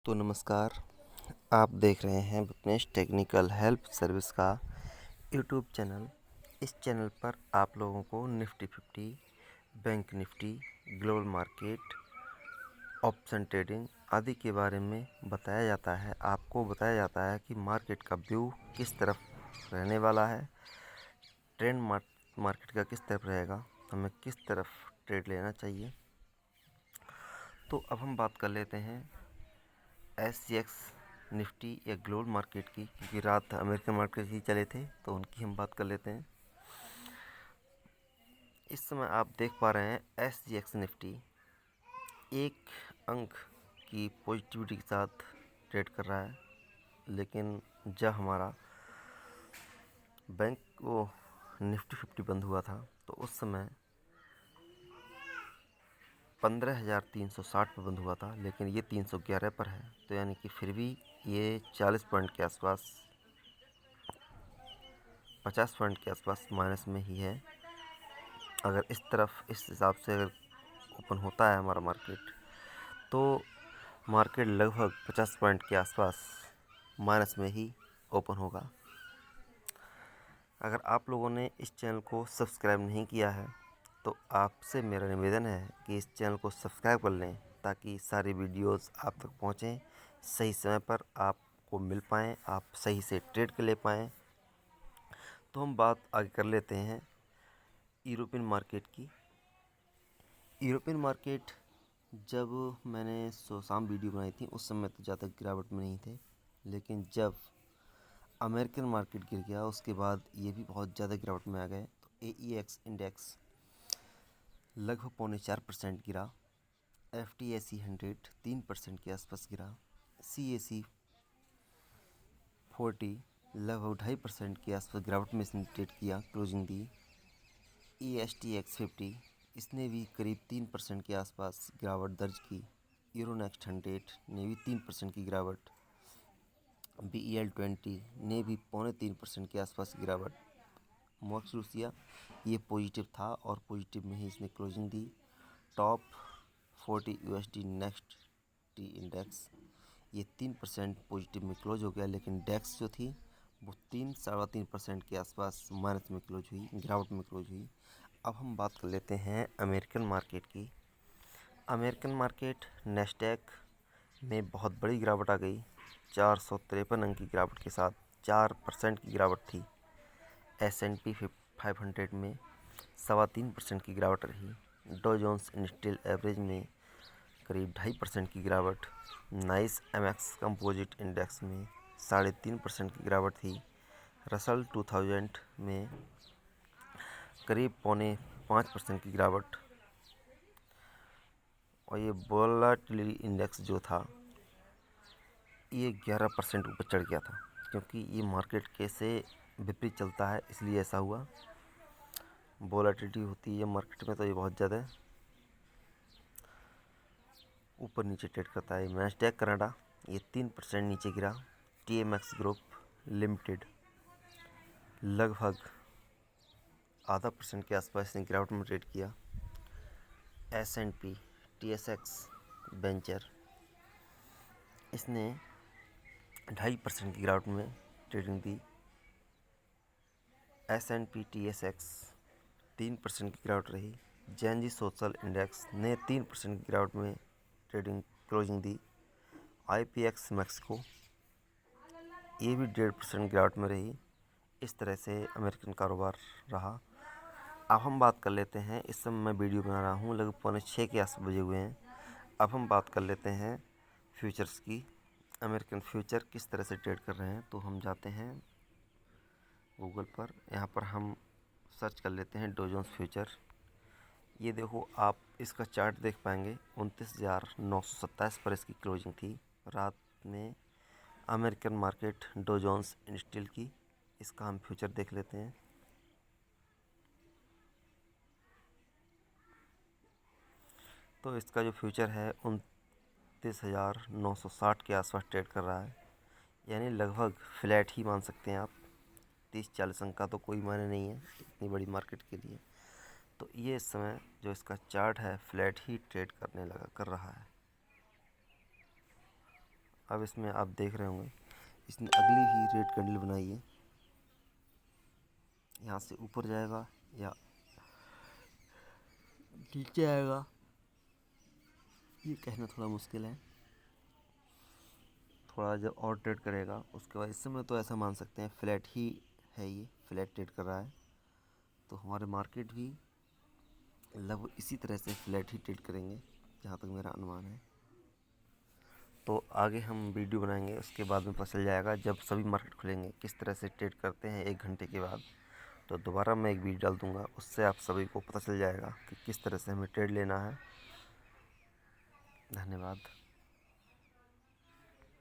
तो नमस्कार, आप देख रहे हैं विपनेश टेक्निकल हेल्प सर्विस का यूट्यूब चैनल। इस चैनल पर आप लोगों को Nifty 50, bank Nifty, global market, option trading आदि के बारे में बताया जाता है। आपको बताया जाता है कि मार्केट का व्यू किस तरफ रहने वाला है, ट्रेंड मार्केट का किस तरफ रहेगा, हमें किस तरफ ट्रेड लेना चाहिए। तो अब हम बात कर लेते हैं SGX निफ्टी या ग्लोबल मार्केट की, क्योंकि रात अमेरिकन मार्केट ही चले थे तो उनकी हम बात कर लेते हैं। इस समय आप देख पा रहे हैं SGX निफ्टी एक अंक की पॉजिटिविटी के साथ ट्रेड कर रहा है, लेकिन जब हमारा बैंक वो निफ्टी 50 बंद हुआ था तो उस समय 15,360 पर बंद हुआ था, लेकिन ये 311 पर है। तो यानी कि फिर भी ये 40 पॉइंट के आसपास, 50 पॉइंट के आसपास माइनस में ही है। अगर इस तरफ इस हिसाब से अगर ओपन होता है हमारा मार्केट, तो मार्केट लगभग 50 पॉइंट के आसपास माइनस में ही ओपन होगा। अगर आप लोगों ने इस चैनल को सब्सक्राइब नहीं किया है तो आपसे मेरा निवेदन है कि इस चैनल को सब्सक्राइब कर लें, ताकि सारी वीडियोस आप तक पहुंचें, सही समय पर आपको मिल पाएँ, आप सही से ट्रेड कर ले पाएँ। तो हम बात आगे कर लेते हैं यूरोपियन मार्केट की। यूरोपियन मार्केट, जब मैंने शाम वीडियो बनाई थी उस समय तो ज़्यादा गिरावट में नहीं थे, लेकिन जब अमेरिकन मार्केट गिर गया उसके बाद ये भी बहुत ज़्यादा गिरावट में आ गए। तो AEX इंडेक्स लगभग 4.25% गिरा, FTSE 100 3% के आसपास गिरा, CAC 40 लगभग 2.5% के आसपास गिरावट में इसने ट्रेड किया, क्लोजिंग दी। ESTX 50 इसने भी करीब 3% के आसपास गिरावट दर्ज की। यूरोनेक्स्ट 100 ने भी 3% की गिरावट। BEL 20 ने भी 2.25% के आसपास गिरावट। मॉक्स रूसिया ये पॉजिटिव था और पॉजिटिव में ही इसने क्लोजिंग दी। Top 40 USD next T index ये 3% पॉजिटिव में क्लोज हो गया, लेकिन डेक्स जो थी वो 3-3.5% के आसपास माइनस में क्लोज हुई, गिरावट में क्लोज हुई। अब हम बात कर लेते हैं अमेरिकन मार्केट की। अमेरिकन मार्केट नेस्डैक में बहुत बड़ी गिरावट आ गई, 453 अंक की गिरावट के साथ 4% की गिरावट थी। S&P 500 में 3.25% की गिरावट रही। डॉ जोन्स इंडस्ट्रियल एवरेज में करीब 2.5% की गिरावट। नाइस MX कंपोजिट इंडेक्स में 3.5% की गिरावट थी। रसल 2000 में करीब 4.5% की गिरावट। और ये वोलाटिलिटी इंडेक्स जो था ये 11% ऊपर चढ़ गया था, क्योंकि ये मार्केट के से विपरीत चलता है, इसलिए ऐसा हुआ। वोलाटिलिटी होती है मार्केट में तो ये बहुत ज़्यादा ऊपर नीचे ट्रेड करता है। नैस्डैक कनाडा ये 3% नीचे गिरा। TMX ग्रुप लिमिटेड लगभग 0.5% के आसपास इसने गिरावट में ट्रेड किया। S&P TSX वेंचर इसने 2.5% की गिरावट में ट्रेडिंग दी। S&P TSX 3% की गिरावट रही। जैनजी सोशल इंडेक्स ने 3% की गिरावट में ट्रेडिंग क्लोजिंग दी। IPX मैक्सिको ये भी 1.5% गिरावट में रही। इस तरह से अमेरिकन कारोबार रहा। अब हम बात कर लेते हैं, इस समय मैं वीडियो बना रहा हूँ लगभग 5:45 के आस बजे हुए हैं। अब हम बात कर लेते हैं फ्यूचर्स की। अमेरिकन फ्यूचर किस तरह से ट्रेड कर रहे हैं, तो हम जाते हैं गूगल पर। यहाँ पर हम सर्च कर लेते हैं डॉ जोन्स फ्यूचर। ये देखो, आप इसका चार्ट देख पाएंगे, 29,927 पर इसकी क्लोजिंग थी रात में। अमेरिकन मार्केट डॉ जोन्स इंडस्ट्रियल की, इसका हम फ्यूचर देख लेते हैं। तो इसका जो फ्यूचर है 29,960 के आसपास ट्रेड कर रहा है, यानी लगभग फ्लैट ही मान सकते हैं आप। 30-40 अंक का तो कोई मायने नहीं है इतनी बड़ी मार्केट के लिए। तो ये इस समय जो इसका चार्ट है फ्लैट ही ट्रेड करने लगा कर रहा है। अब इसमें आप देख रहे होंगे इसने अगली ही रेड कैंडल बनाई है। यहाँ से ऊपर जाएगा या नीचे आएगा ये कहना थोड़ा मुश्किल है। थोड़ा जब और ट्रेड करेगा उसके बाद इस समय तो ऐसा मान सकते हैं फ्लैट ही है, ये फ्लैट ट्रेड कर रहा है। तो हमारे मार्केट भी लगभग इसी तरह से फ्लैट ही ट्रेड करेंगे जहाँ तक मेरा अनुमान है। तो आगे हम वीडियो बनाएंगे, उसके बाद में पता चल जाएगा जब सभी मार्केट खुलेंगे किस तरह से ट्रेड करते हैं 1 घंटे के बाद। तो दोबारा मैं एक वीडियो डाल दूँगा, उससे आप सभी को पता चल जाएगा कि किस तरह से हमें ट्रेड लेना है। धन्यवाद।